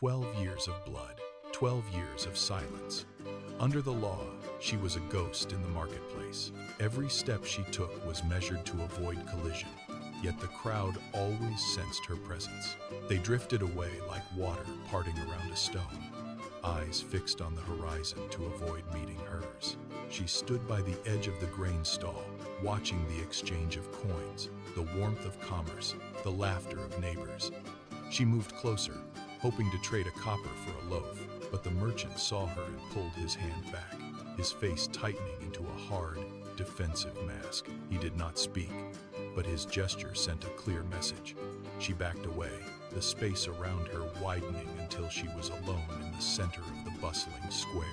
12 years of blood, 12 years of silence. Under the law, she was a ghost in the marketplace. Every step she took was measured to avoid collision, yet the crowd always sensed her presence. They drifted away like water parting around a stone, eyes fixed on the horizon to avoid meeting hers. She stood by the edge of the grain stall, watching the exchange of coins, the warmth of commerce, the laughter of neighbors. She moved closer, hoping to trade a copper for a loaf, but the merchant saw her and pulled his hand back, his face tightening into a hard, defensive mask. He did not speak, but his gesture sent a clear message. She backed away, the space around her widening until she was alone in the center of the bustling square.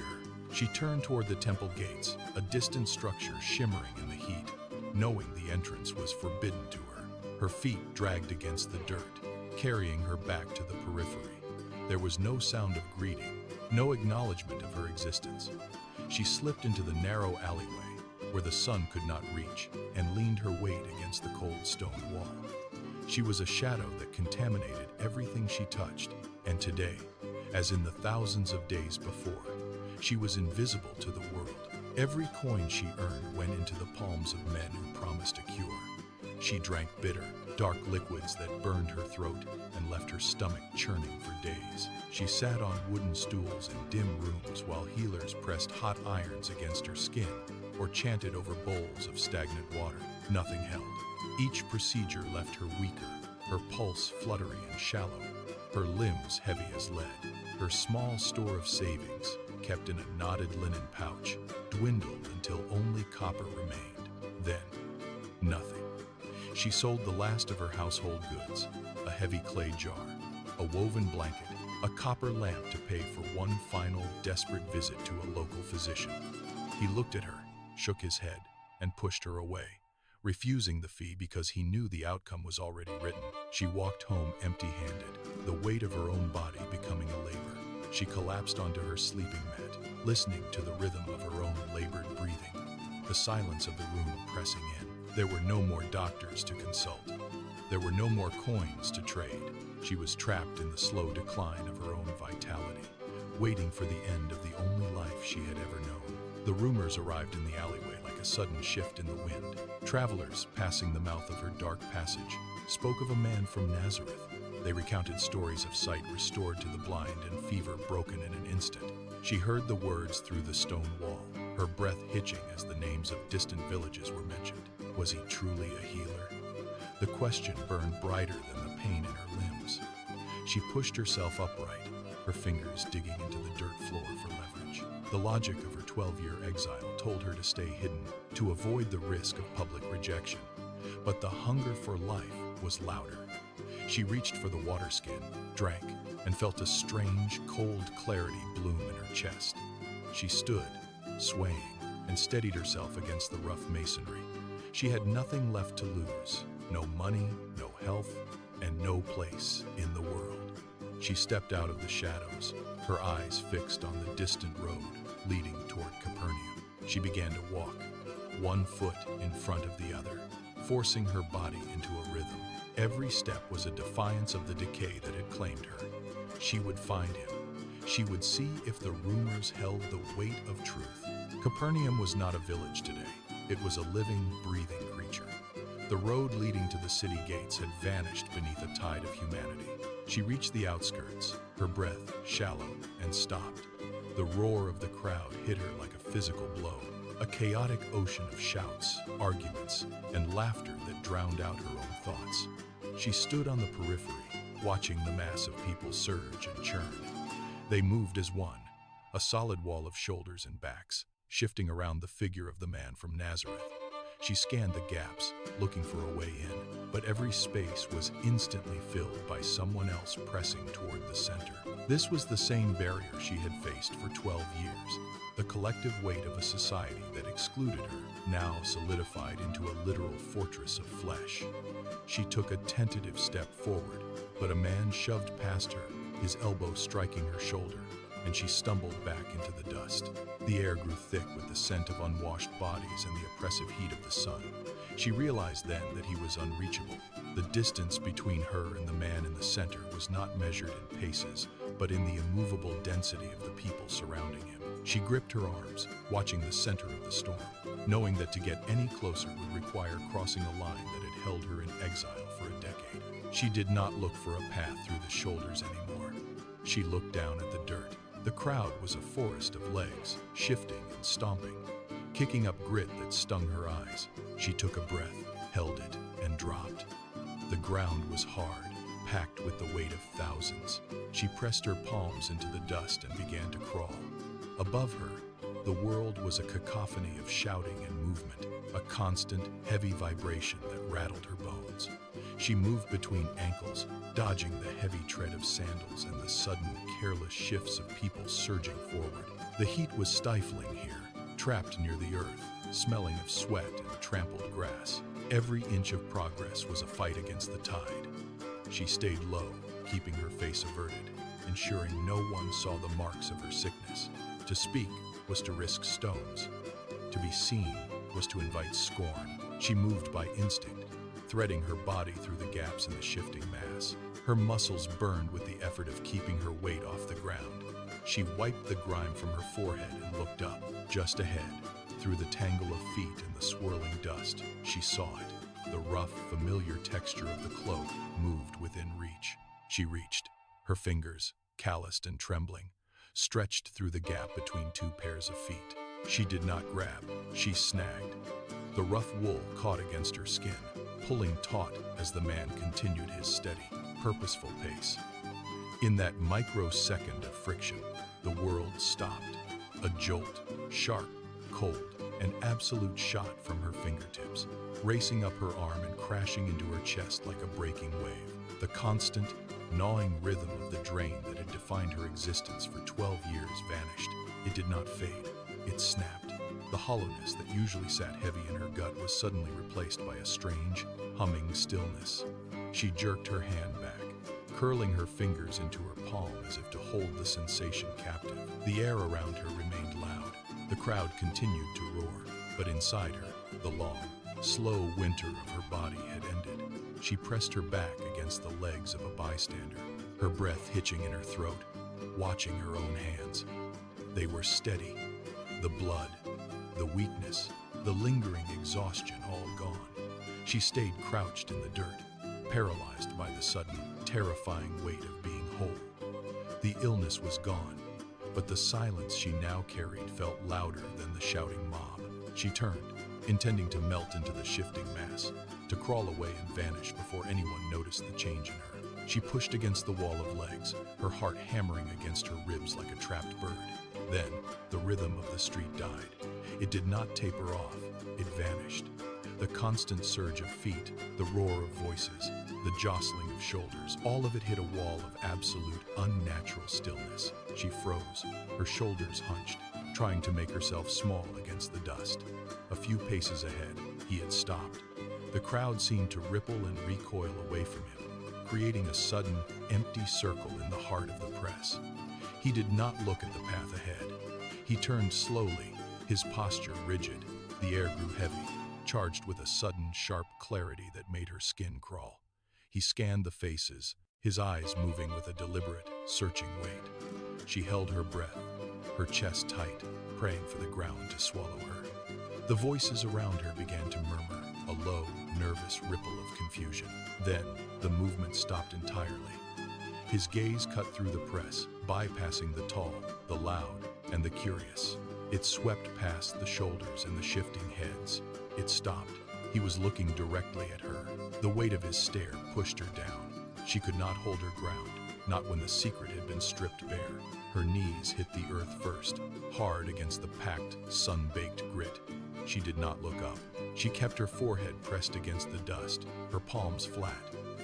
She turned toward the temple gates, a distant structure shimmering in the heat, knowing the entrance was forbidden to her. Her feet dragged against the dirt, carrying her back to the periphery. There was no sound of greeting, no acknowledgement of her existence. She slipped into the narrow alleyway, where the sun could not reach, and leaned her weight against the cold stone wall. She was a shadow that contaminated everything she touched, and today, as in the thousands of days before, she was invisible to the world. Every coin she earned went into the palms of men who promised a cure. She drank bitter, dark liquids that burned her throat and left her stomach churning for days. She sat on wooden stools in dim rooms while healers pressed hot irons against her skin or chanted over bowls of stagnant water. Nothing held. Each procedure left her weaker, her pulse fluttery and shallow, her limbs heavy as lead. Her small store of savings, kept in a knotted linen pouch, dwindled until only copper remained. Then, nothing. She sold the last of her household goods, a heavy clay jar, a woven blanket, a copper lamp to pay for one final, desperate visit to a local physician. He looked at her, shook his head, and pushed her away, refusing the fee because he knew the outcome was already written. She walked home empty-handed, the weight of her own body becoming a labor. She collapsed onto her sleeping mat, listening to the rhythm of her own labored breathing, the silence of the room pressing in. There were no more doctors to consult. There were no more coins to trade. She was trapped in the slow decline of her own vitality, waiting for the end of the only life she had ever known. The rumors arrived in the alleyway like a sudden shift in the wind. Travelers, passing the mouth of her dark passage, spoke of a man from Nazareth. They recounted stories of sight restored to the blind and fever broken in an instant. She heard the words through the stone wall, her breath hitching as the names of distant villages were mentioned. Was he truly a healer? The question burned brighter than the pain in her limbs. She pushed herself upright, her fingers digging into the dirt floor for leverage. The logic of her 12-year exile told her to stay hidden, to avoid the risk of public rejection. But the hunger for life was louder. She reached for the water skin, drank, and felt a strange, cold clarity bloom in her chest. She stood, swaying, and steadied herself against the rough masonry. She had nothing left to lose, no money, no health, and no place in the world. She stepped out of the shadows, her eyes fixed on the distant road leading toward Capernaum. She began to walk, one foot in front of the other, forcing her body into a rhythm. Every step was a defiance of the decay that had claimed her. She would find him. She would see if the rumors held the weight of truth. Capernaum was not a village today. It was a living, breathing creature. The road leading to the city gates had vanished beneath a tide of humanity. She reached the outskirts, her breath shallow, and stopped. The roar of the crowd hit her like a physical blow, a chaotic ocean of shouts, arguments, and laughter that drowned out her own thoughts. She stood on the periphery, watching the mass of people surge and churn. They moved as one, a solid wall of shoulders and backs, shifting around the figure of the man from Nazareth. She scanned the gaps, looking for a way in, but every space was instantly filled by someone else pressing toward the center. This was the same barrier she had faced for 12 years, the collective weight of a society that excluded her, now solidified into a literal fortress of flesh. She took a tentative step forward, but a man shoved past her, his elbow striking her shoulder, and she stumbled back into the dust. The air grew thick with the scent of unwashed bodies and the oppressive heat of the sun. She realized then that he was unreachable. The distance between her and the man in the center was not measured in paces, but in the immovable density of the people surrounding him. She gripped her arms, watching the center of the storm, knowing that to get any closer would require crossing a line that had held her in exile for a decade. She did not look for a path through the shoulders anymore. She looked down at the dirt. The crowd was a forest of legs, shifting and stomping, kicking up grit that stung her eyes. She took a breath, held it, and dropped. The ground was hard, packed with the weight of thousands. She pressed her palms into the dust and began to crawl. Above her, the world was a cacophony of shouting and movement, a constant, heavy vibration that rattled her bones. She moved between ankles, dodging the heavy tread of sandals and the sudden, careless shifts of people surging forward. The heat was stifling here, trapped near the earth, smelling of sweat and trampled grass. Every inch of progress was a fight against the tide. She stayed low, keeping her face averted, ensuring no one saw the marks of her sickness. To speak was to risk stones. To be seen was to invite scorn. She moved by instinct, threading her body through the gaps in the shifting mass. Her muscles burned with the effort of keeping her weight off the ground. She wiped the grime from her forehead and looked up. Just ahead, through the tangle of feet and the swirling dust, she saw it. The rough, familiar texture of the cloak moved within reach. She reached, her fingers, calloused and trembling, stretched through the gap between two pairs of feet. She did not grab, she snagged. The rough wool caught against her skin, pulling taut as the man continued his steady, purposeful pace. In that microsecond of friction, the world stopped. A jolt, sharp, cold, an absolute shot from her fingertips, racing up her arm and crashing into her chest like a breaking wave. The constant, gnawing rhythm of the drain that had defined her existence for 12 years vanished. It did not fade, it snapped. The hollowness that usually sat heavy in her gut was suddenly replaced by a strange, humming stillness. She jerked her hand back, curling her fingers into her palm as if to hold the sensation captive. The air around her remained loud. The crowd continued to roar, but inside her, the long, slow winter of her body had ended. She pressed her back against the legs of a bystander, her breath hitching in her throat, watching her own hands. They were steady. The blood, the weakness, the lingering exhaustion all gone. She stayed crouched in the dirt, paralyzed by the sudden, terrifying weight of being whole. The illness was gone, but the silence she now carried felt louder than the shouting mob. She turned, intending to melt into the shifting mass, to crawl away and vanish before anyone noticed the change in her. She pushed against the wall of legs, her heart hammering against her ribs like a trapped bird. Then, the rhythm of the street died. It did not taper off, it vanished. The constant surge of feet, the roar of voices, the jostling of shoulders, all of it hit a wall of absolute, unnatural stillness. She froze, her shoulders hunched, trying to make herself small against the dust. A few paces ahead, he had stopped. The crowd seemed to ripple and recoil away from him, creating a sudden, empty circle in the heart of the press. He did not look at the path ahead. He turned slowly, his posture rigid. The air grew heavy, charged with a sudden, sharp clarity that made her skin crawl. He scanned the faces, his eyes moving with a deliberate, searching weight. She held her breath, her chest tight, praying for the ground to swallow her. The voices around her began to murmur, a low, nervous ripple of confusion. Then, the movement stopped entirely. His gaze cut through the press, bypassing the tall, the loud, and the curious. It swept past the shoulders and the shifting heads. It stopped. He was looking directly at her. The weight of his stare pushed her down. She could not hold her ground, not when the secret had been stripped bare. Her knees hit the earth first, hard against the packed, sun-baked grit. She did not look up. She kept her forehead pressed against the dust, her palms flat,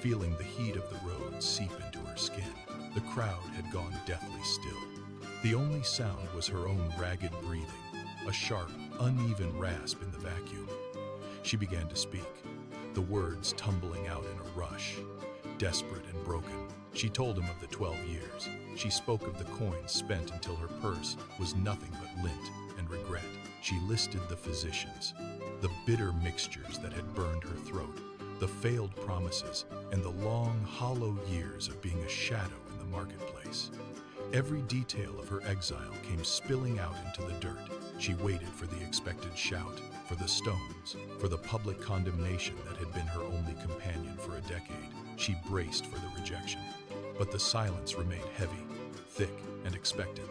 feeling the heat of the road seep into her skin. The crowd had gone deathly still. The only sound was her own ragged breathing, a sharp, uneven rasp in the vacuum. She began to speak, the words tumbling out in a rush. Desperate and broken, she told him of the 12 years. She spoke of the coins spent until her purse was nothing but lint and regret. She listed the physicians, the bitter mixtures that had burned her throat, the failed promises, and the long, hollow years of being a shadow in the marketplace. Every detail of her exile came spilling out into the dirt. She waited for the expected shout, for the stones, for the public condemnation that had been her only companion for a decade. She braced for the rejection. But the silence remained heavy, thick, and expectant.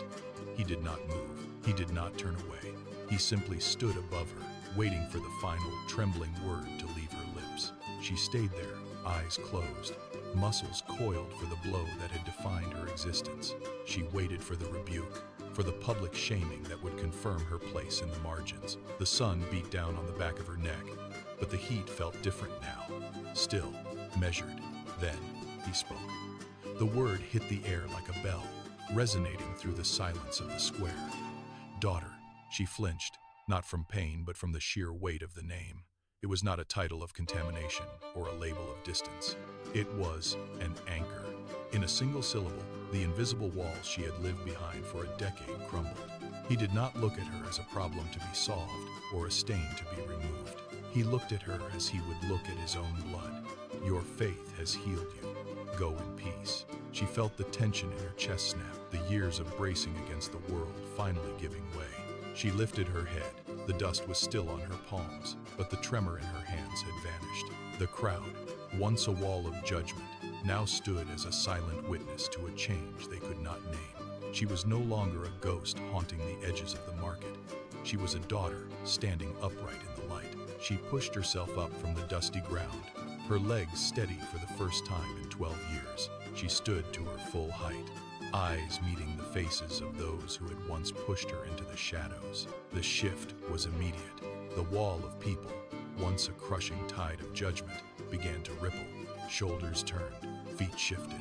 He did not move. He did not turn away. He simply stood above her, waiting for the final, trembling word to leave her lips. She stayed there, eyes closed, muscles coiled for the blow that had defined her existence. She waited for the rebuke, for the public shaming that would confirm her place in the margins. The sun beat down on the back of her neck, but the heat felt different now. Still, measured. Then, he spoke. The word hit the air like a bell, resonating through the silence of the square. Daughter. She flinched, not from pain, but from the sheer weight of the name. It was not a title of contamination or a label of distance. It was an anchor. In a single syllable, the invisible walls she had lived behind for a decade crumbled. He did not look at her as a problem to be solved or a stain to be removed. He looked at her as he would look at his own blood. Your faith has healed you. Go in peace. She felt the tension in her chest snap, the years of bracing against the world finally giving way. She lifted her head. The dust was still on her palms, but the tremor in her hands had vanished. The crowd, once a wall of judgment, now stood as a silent witness to a change they could not name. She was no longer a ghost haunting the edges of the market. She was a daughter standing upright in the light. She pushed herself up from the dusty ground, her legs steady for the first time in 12 years. She stood to her full height, eyes meeting the faces of those who had once pushed her into the shadows. The shift was immediate. The wall of people, once a crushing tide of judgment, began to ripple. Shoulders turned, feet shifted.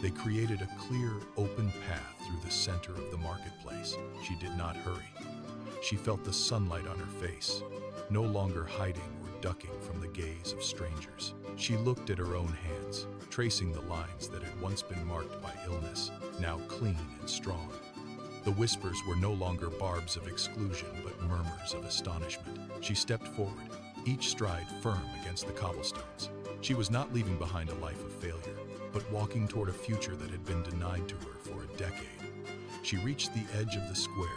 They created a clear, open path through the center of the marketplace. She did not hurry. She felt the sunlight on her face, no longer hiding or ducking from the gaze of strangers. She looked at her own hands, tracing the lines that had once been marked by illness, now clean and strong. The whispers were no longer barbs of exclusion, but murmurs of astonishment. She stepped forward, each stride firm against the cobblestones. She was not leaving behind a life of failure, but walking toward a future that had been denied to her for a decade. She reached the edge of the square,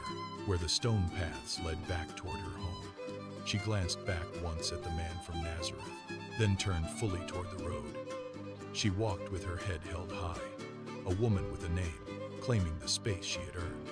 where the stone paths led back toward her home. She glanced back once at the man from Nazareth, then turned fully toward the road. She walked with her head held high, a woman with a name, claiming the space she had earned.